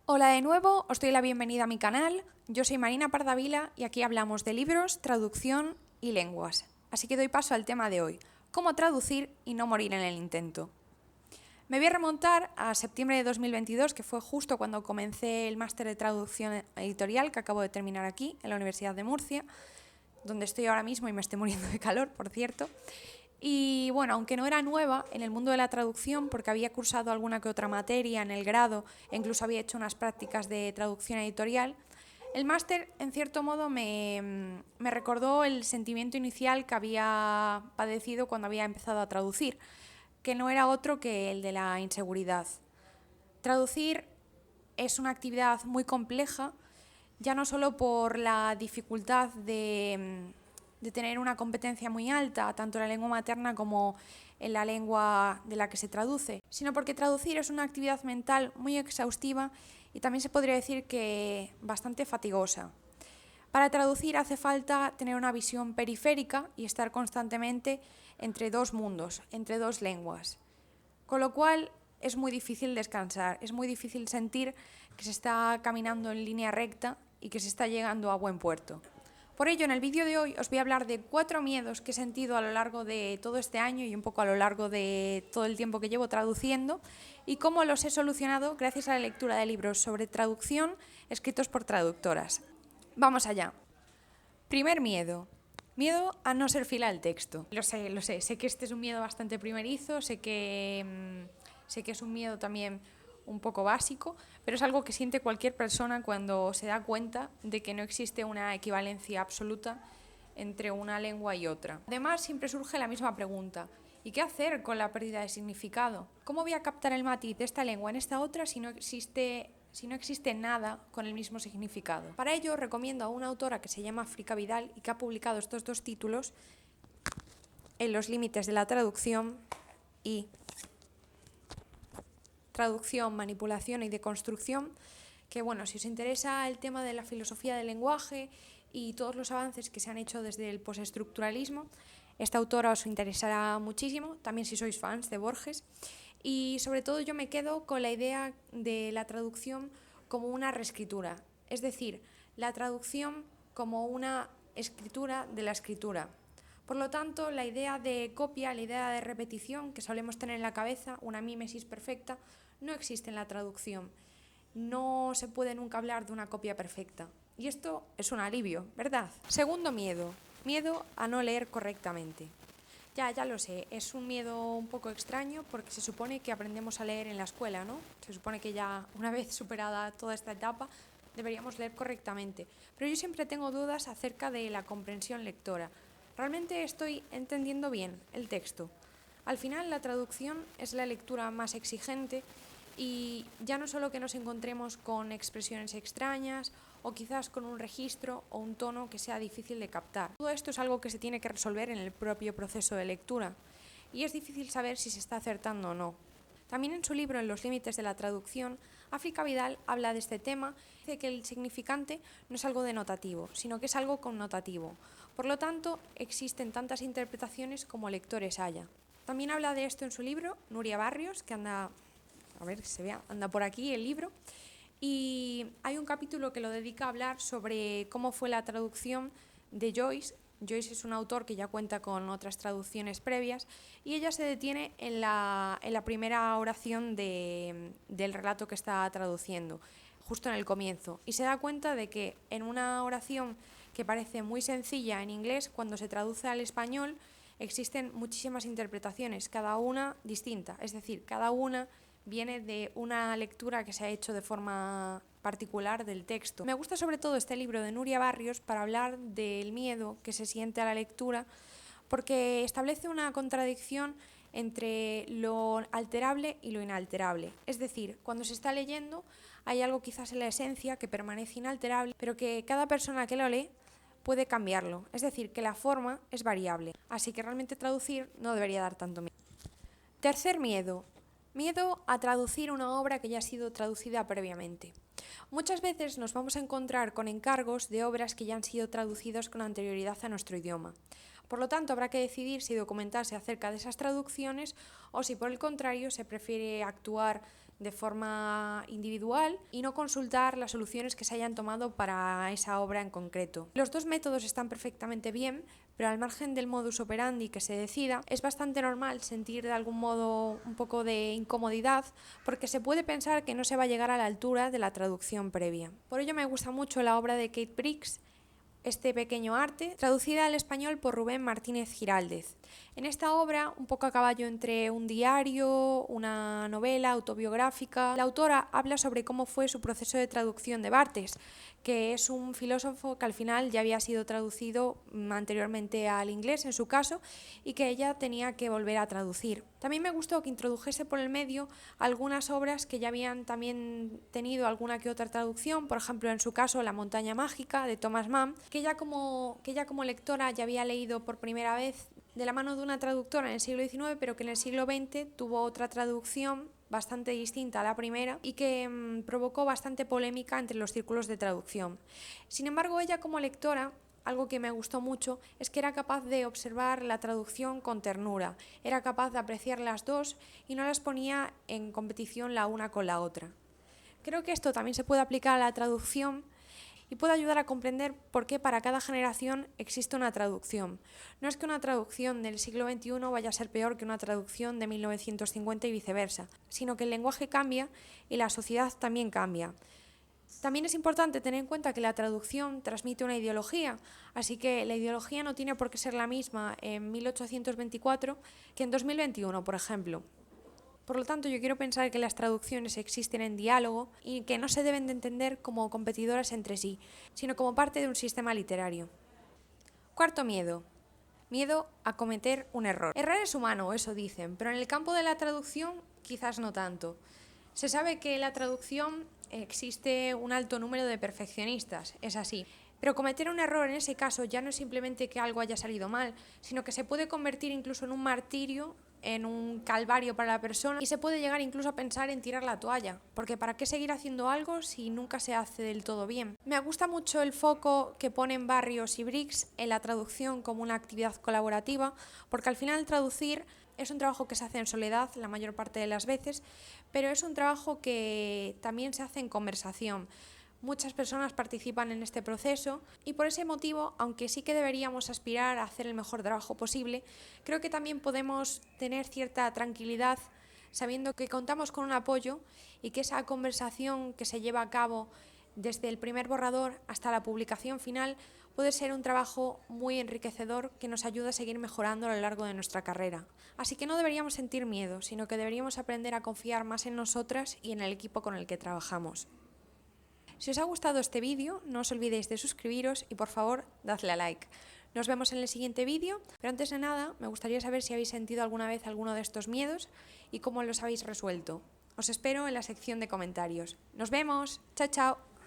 Hola de nuevo, os doy la bienvenida a mi canal. Yo soy Marina Pardavila y aquí hablamos de libros, traducción y lenguas. Así que doy paso al tema de hoy, cómo traducir y no morir en el intento. Me voy a remontar a septiembre de 2022, que fue justo cuando comencé el máster de traducción editorial que acabo de terminar aquí, en la Universidad de Murcia, donde estoy ahora mismo y me estoy muriendo de calor, por cierto. Y bueno, aunque no era nueva en el mundo de la traducción, porque había cursado alguna que otra materia en el grado e incluso había hecho unas prácticas de traducción editorial, el máster en cierto modo me recordó el sentimiento inicial que había padecido cuando había empezado a traducir, que no era otro que el de la inseguridad. Traducir es una actividad muy compleja, ya no solo por la dificultad de tener una competencia muy alta, tanto en la lengua materna como en la lengua de la que se traduce, sino porque traducir es una actividad mental muy exhaustiva y también se podría decir que bastante fatigosa. Para traducir hace falta tener una visión periférica y estar constantemente entre dos mundos, entre dos lenguas. Con lo cual es muy difícil descansar, es muy difícil sentir que se está caminando en línea recta y que se está llegando a buen puerto. Por ello, en el vídeo de hoy os voy a hablar de 4 miedos que he sentido a lo largo de todo este año y un poco a lo largo de todo el tiempo que llevo traduciendo y cómo los he solucionado gracias a la lectura de libros sobre traducción escritos por traductoras. Vamos allá. Primer miedo. Miedo a no ser fiel al texto. Lo sé. Sé que este es un miedo bastante primerizo, sé que es un miedo también un poco básico, pero es algo que siente cualquier persona cuando se da cuenta de que no existe una equivalencia absoluta entre una lengua y otra. Además, siempre surge la misma pregunta. ¿Y qué hacer con la pérdida de significado? ¿Cómo voy a captar el matiz de esta lengua en esta otra si no existe nada con el mismo significado? Para ello recomiendo a una autora que se llama Frica Vidal y que ha publicado estos dos títulos en Los límites de la traducción y Traducción, manipulación y deconstrucción, que bueno, si os interesa el tema de la filosofía del lenguaje y todos los avances que se han hecho desde el postestructuralismo, esta autora os interesará muchísimo, también si sois fans de Borges. Y sobre todo yo me quedo con la idea de la traducción como una reescritura, es decir, la traducción como una escritura de la escritura. Por lo tanto, la idea de copia, la idea de repetición que solemos tener en la cabeza, una mímesis perfecta, no existe en la traducción. No se puede nunca hablar de una copia perfecta. Y esto es un alivio, ¿verdad? Segundo miedo. Miedo a no leer correctamente. Ya lo sé, es un miedo un poco extraño porque se supone que aprendemos a leer en la escuela, ¿no? Se supone que ya una vez superada toda esta etapa deberíamos leer correctamente. Pero yo siempre tengo dudas acerca de la comprensión lectora. ¿Realmente estoy entendiendo bien el texto? Al final la traducción es la lectura más exigente y ya no solo que nos encontremos con expresiones extrañas o quizás con un registro o un tono que sea difícil de captar. Todo esto es algo que se tiene que resolver en el propio proceso de lectura y es difícil saber si se está acertando o no. También en su libro En los límites de la traducción, Frica Vidal habla de este tema, dice que el significante no es algo denotativo, sino que es algo connotativo. Por lo tanto, existen tantas interpretaciones como lectores haya. También habla de esto en su libro Nuria Barrios, que anda por aquí el libro, y hay un capítulo que lo dedica a hablar sobre cómo fue la traducción de Joyce. Joyce es un autor que ya cuenta con otras traducciones previas y ella se detiene en la primera oración del relato que está traduciendo, justo en el comienzo, y se da cuenta de que en una oración que parece muy sencilla en inglés, cuando se traduce al español existen muchísimas interpretaciones, cada una distinta, es decir, cada una viene de una lectura que se ha hecho de forma particular del texto. Me gusta sobre todo este libro de Nuria Barrios para hablar del miedo que se siente a la lectura, porque establece una contradicción entre lo alterable y lo inalterable. Es decir, cuando se está leyendo hay algo quizás en la esencia que permanece inalterable, pero que cada persona que lo lee puede cambiarlo. Es decir, que la forma es variable. Así que realmente traducir no debería dar tanto miedo. Tercer miedo. Miedo a traducir una obra que ya ha sido traducida previamente. Muchas veces nos vamos a encontrar con encargos de obras que ya han sido traducidas con anterioridad a nuestro idioma. Por lo tanto, habrá que decidir si documentarse acerca de esas traducciones o si por el contrario se prefiere actuar de forma individual y no consultar las soluciones que se hayan tomado para esa obra en concreto. Los dos métodos están perfectamente bien, pero al margen del modus operandi que se decida, es bastante normal sentir de algún modo un poco de incomodidad porque se puede pensar que no se va a llegar a la altura de la traducción previa. Por ello me gusta mucho la obra de Kate Briggs, Este pequeño arte, traducida al español por Rubén Martínez Giraldez. En esta obra, un poco a caballo entre un diario, una novela autobiográfica, la autora habla sobre cómo fue su proceso de traducción de Barthes, que es un filósofo que al final ya había sido traducido anteriormente al inglés en su caso y que ella tenía que volver a traducir. También me gustó que introdujese por el medio algunas obras que ya habían también tenido alguna que otra traducción, por ejemplo en su caso La montaña mágica de Thomas Mann, que ella como lectora ya había leído por primera vez de la mano de una traductora en el siglo XIX, pero que en el siglo XX tuvo otra traducción bastante distinta a la primera y que provocó bastante polémica entre los círculos de traducción. Sin embargo, ella como lectora, algo que me gustó mucho es que era capaz de observar la traducción con ternura, era capaz de apreciar las dos y no las ponía en competición la una con la otra. Creo que esto también se puede aplicar a la traducción y puede ayudar a comprender por qué para cada generación existe una traducción. No es que una traducción del siglo XXI vaya a ser peor que una traducción de 1950 y viceversa, sino que el lenguaje cambia y la sociedad también cambia. También es importante tener en cuenta que la traducción transmite una ideología, así que la ideología no tiene por qué ser la misma en 1824 que en 2021, por ejemplo. Por lo tanto, yo quiero pensar que las traducciones existen en diálogo y que no se deben de entender como competidoras entre sí, sino como parte de un sistema literario. Cuarto miedo. Miedo a cometer un error. Errar es humano, eso dicen, pero en el campo de la traducción quizás no tanto. Se sabe que en la traducción existe un alto número de perfeccionistas, es así. Pero cometer un error en ese caso ya no es simplemente que algo haya salido mal, sino que se puede convertir incluso en un martirio, en un calvario para la persona y se puede llegar incluso a pensar en tirar la toalla, porque ¿para qué seguir haciendo algo si nunca se hace del todo bien? Me gusta mucho el foco que ponen Barrios y Briggs en la traducción como una actividad colaborativa, porque al final traducir es un trabajo que se hace en soledad la mayor parte de las veces, pero es un trabajo que también se hace en conversación. Muchas personas participan en este proceso y por ese motivo, aunque sí que deberíamos aspirar a hacer el mejor trabajo posible, creo que también podemos tener cierta tranquilidad sabiendo que contamos con un apoyo y que esa conversación que se lleva a cabo desde el primer borrador hasta la publicación final puede ser un trabajo muy enriquecedor que nos ayuda a seguir mejorando a lo largo de nuestra carrera. Así que no deberíamos sentir miedo, sino que deberíamos aprender a confiar más en nosotras y en el equipo con el que trabajamos. Si os ha gustado este vídeo, no os olvidéis de suscribiros y por favor, dadle a like. Nos vemos en el siguiente vídeo, pero antes de nada, me gustaría saber si habéis sentido alguna vez alguno de estos miedos y cómo los habéis resuelto. Os espero en la sección de comentarios. ¡Nos vemos! ¡Chao, chao!